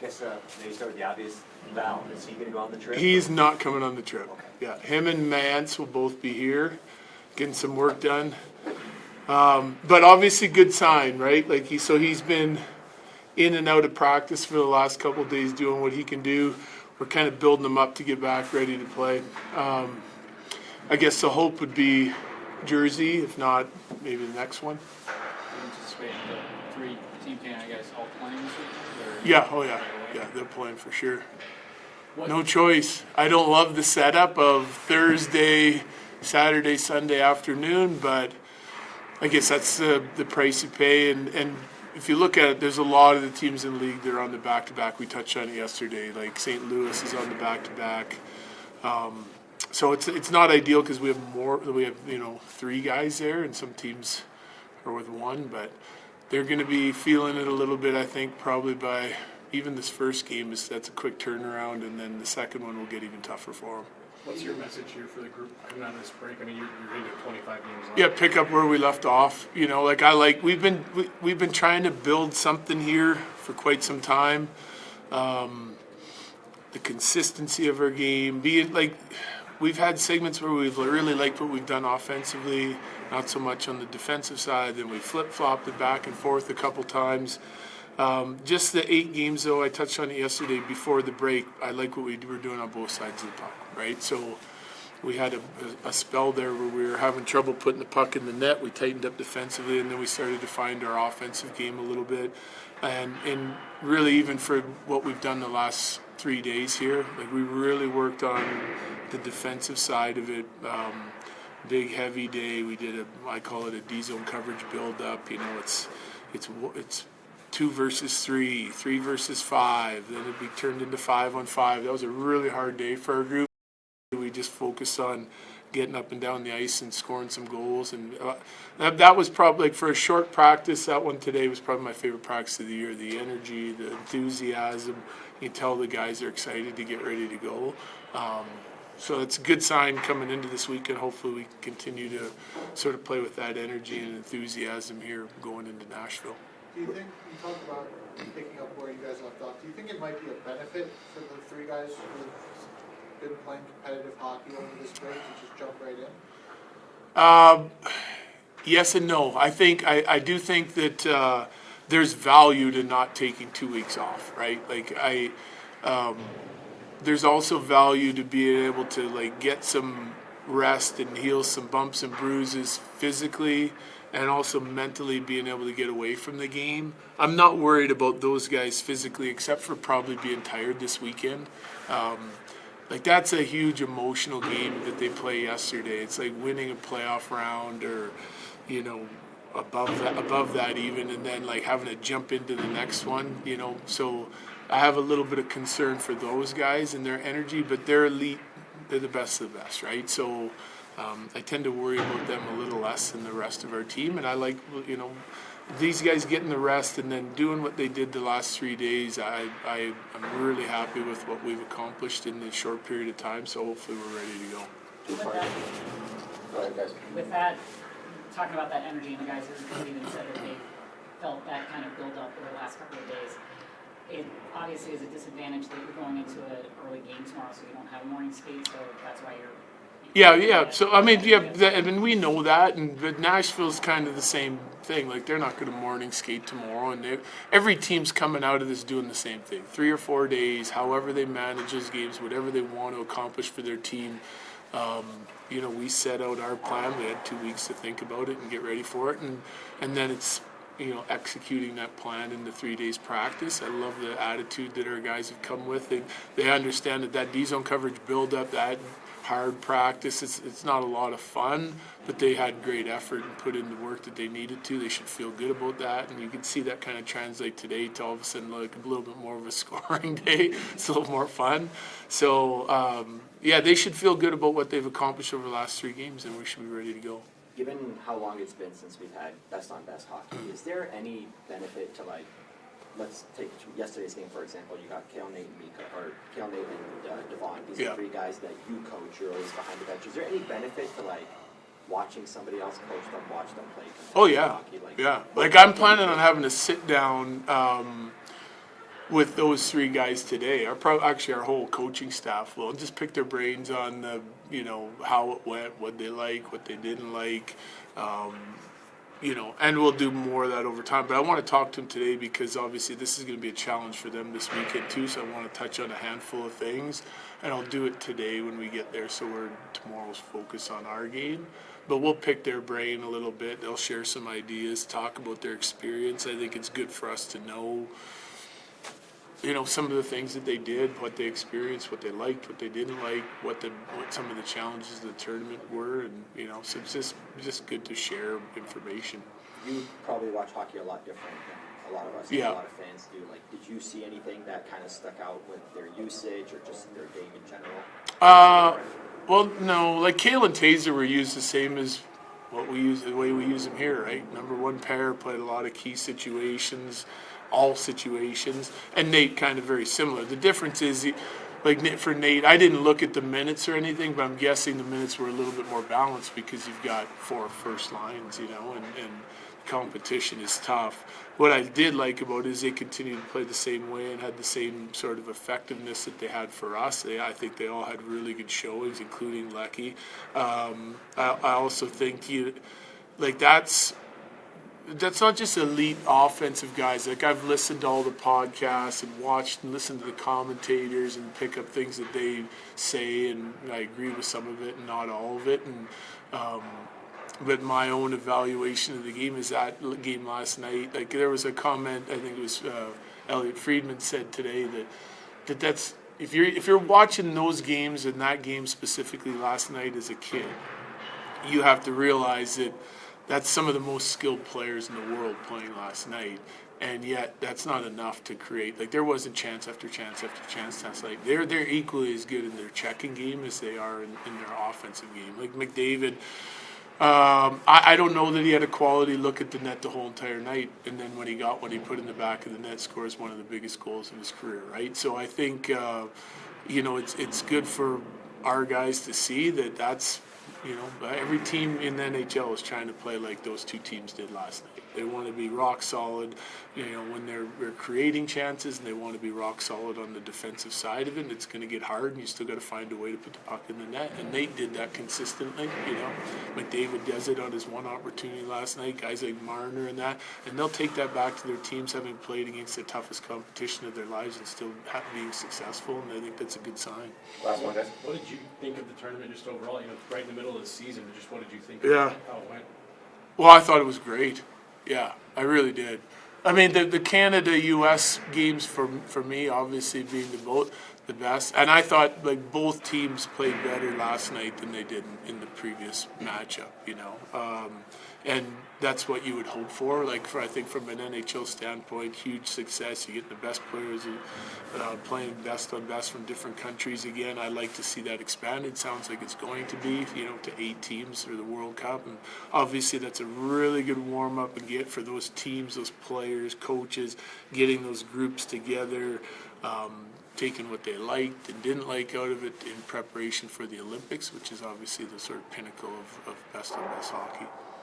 guess maybe start with the obvious. Val, is he going to go on the trip? He's not coming on the trip. Okay. Yeah, him and Mance will both be here, getting some work done. But obviously, good sign, right? Like he's been in and out of practice for the last couple of days, doing what he can do. We're kind of building him up to get back ready to play. I guess the hope would be Jersey, if not, maybe the next one. Do you anticipate the three Team Canada guys all playing this week? Yeah, oh yeah, yeah, they're playing for sure. No choice. I don't love the setup of Thursday, Saturday, Sunday afternoon, but I guess that's the price you pay. And if you look at it, there's a lot of the teams in the league that are on the back-to-back. We touched on it yesterday. Like St. Louis is on the back-to-back. So it's not ideal because we have 3 guys there, and some teams are with 1, but they're going to be feeling it a little bit, I think, probably by even this first game. That's a quick turnaround, and then the second one will get even tougher for them. What's your message here for the group coming out of this break? I mean, you're into 25 games. Yeah, pick up where we left off. We've been trying to build something here for quite some time. The consistency of our game, we've had segments where we've really liked what we've done offensively, not so much on the defensive side. Then we flip-flopped it back and forth a couple times. Just the 8 games, though, I touched on it yesterday before the break. I like what we were doing on both sides of the puck, right? So we had a spell there where we were having trouble putting the puck in the net. We tightened up defensively, and then we started to find our offensive game a little bit. And really, even for what we've done the last 3 days here, we really worked on the defensive side of it. Big, heavy day. We did I call it a D-zone coverage build-up. It's 2 versus 3, 3 versus 5. Then it'd be turned into 5-on-5. That was a really hard day for our group. We just focused on getting up and down the ice and scoring some goals. And that was probably, for a short practice, that one today was probably my favorite practice of the year. The energy, the enthusiasm. You tell the guys are excited to get ready to go. So it's a good sign coming into this weekend. Hopefully we continue to sort of play with that energy and enthusiasm here going into Nashville. Do you think, you talked about picking up where you guys left off, do you think it might be a benefit for the 3 guys who've been playing competitive hockey over this break to just jump right in? Yes and no. I do think that there's value to not taking 2 weeks off, right? There's also value to being able to get some rest and heal some bumps and bruises physically, and also mentally being able to get away from the game. I'm not worried about those guys physically, except for probably being tired this weekend. That's a huge emotional game that they play yesterday. It's like winning a playoff round, or above that even, and then having to jump into the next one. So I have a little bit of concern for those guys and their energy, but they're elite. They're the best of the best, right? So I tend to worry about them a little less than the rest of our team, and I like, these guys getting the rest and then doing what they did the last 3 days. I'm really happy with what we've accomplished in this short period of time, so hopefully we're ready to go. With that, talking about that energy, and the guys have even said that they felt that kind of build up over the last couple of days. It obviously is a disadvantage that you're going into an early game tomorrow, so you don't have morning skate, so that's why you're... Yeah. So, we know that, but Nashville's kind of the same thing. They're not going to morning skate tomorrow, and every team's coming out of this doing the same thing. 3 or 4 days, however they manage those games, whatever they want to accomplish for their team. We set out our plan. We had 2 weeks to think about it and get ready for it, and then it's executing that plan in the 3 days practice. I love the attitude that our guys have come with. They understand that D-zone coverage build-up, that hard practice, it's not a lot of fun, but they had great effort and put in the work that they needed to. They should feel good about that, and you can see that kind of translate today to all of a sudden a little bit more of a scoring day. It's a little more fun. So, they should feel good about what they've accomplished over the last 3 games, and we should be ready to go. Given how long it's been since we've had best-on-best hockey, is there any benefit to, let's take yesterday's game, for example. You got Kale, Nate, and Devon. These are 3 guys that you coach. You're always behind the bench. Is there any benefit to, watching somebody else coach them, watch them play? Oh, yeah. Hockey? I'm planning on having to sit down with those three guys today, actually our whole coaching staff will just pick their brains on the, how it went, what they like, what they didn't like, and we'll do more of that over time. But I want to talk to them today because obviously this is going to be a challenge for them this weekend too. So I want to touch on a handful of things, and I'll do it today when we get there. So we're tomorrow's focus on our game. But we'll pick their brain a little bit. They'll share some ideas, talk about their experience. I think it's good for us to know, some of the things that they did, what they experienced, what they liked, what they didn't like, what some of the challenges of the tournament were, and so it's just good to share information. You probably watch hockey a lot different than a lot of us, and a lot of fans do. Like, did you see anything that kind of stuck out with their usage or just their game in general? Well, no, like Cale and Taser were used the same as what we use, the way we use them here, right? Number one pair, played a lot of key situations, all situations, and Nate kind of very similar. The difference is, like for Nate, I didn't look at the minutes or anything, but I'm guessing the minutes were a little bit more balanced because you've got 4 first lines, and competition is tough. What I did like about it is they continued to play the same way and had the same sort of effectiveness that they had for us. I think they all had really good showings, including Lecky. I also think that's not just elite offensive guys. Like, I've listened to all the podcasts and watched and listened to the commentators and pick up things that they say, and I agree with some of it and not all of it. And but my own evaluation of the game is that game last night. Like, there was a comment, I think it was Elliot Friedman said today that's if you're watching those games and that game specifically last night as a kid, you have to realize that that's some of the most skilled players in the world playing last night, and yet that's not enough to create. Like, there wasn't chance after chance after chance. That's like they're equally as good in their checking game as they are in their offensive game. Like McDavid, I don't know that he had a quality look at the net the whole entire night, and then when he got one, he put in the back of the net, scores one of the biggest goals of his career. Right, so I think it's good for our guys to see that's. Every team in the NHL is trying to play like those two teams did last night. They want to be rock solid, when they're creating chances, and they want to be rock solid on the defensive side of it. And it's going to get hard, and you still got to find a way to put the puck in the net. And Nate did that consistently. McDavid does it on his one opportunity last night. Guys like Marner and that, and they'll take that back to their teams, having played against the toughest competition of their lives and still being successful. And I think that's a good sign. Last one, guys. What did you think of the tournament just overall? Right in the middle of the season, just what did you think? Yeah. Of how it went? Well, I thought it was great. Yeah, I really did. I mean, the Canada-U.S. games for me, obviously being the best, and I thought like both teams played better last night than they did in the previous matchup. And that's what you would hope for. Like, I think from an NHL standpoint, huge success. You get the best players playing best on best from different countries again. I like to see that expanded. Sounds like it's going to be, to 8 teams for the World Cup. And obviously that's a really good warm-up and get for those teams, those players, coaches, getting those groups together, taking what they liked and didn't like out of it in preparation for the Olympics, which is obviously the sort of pinnacle of best on best hockey.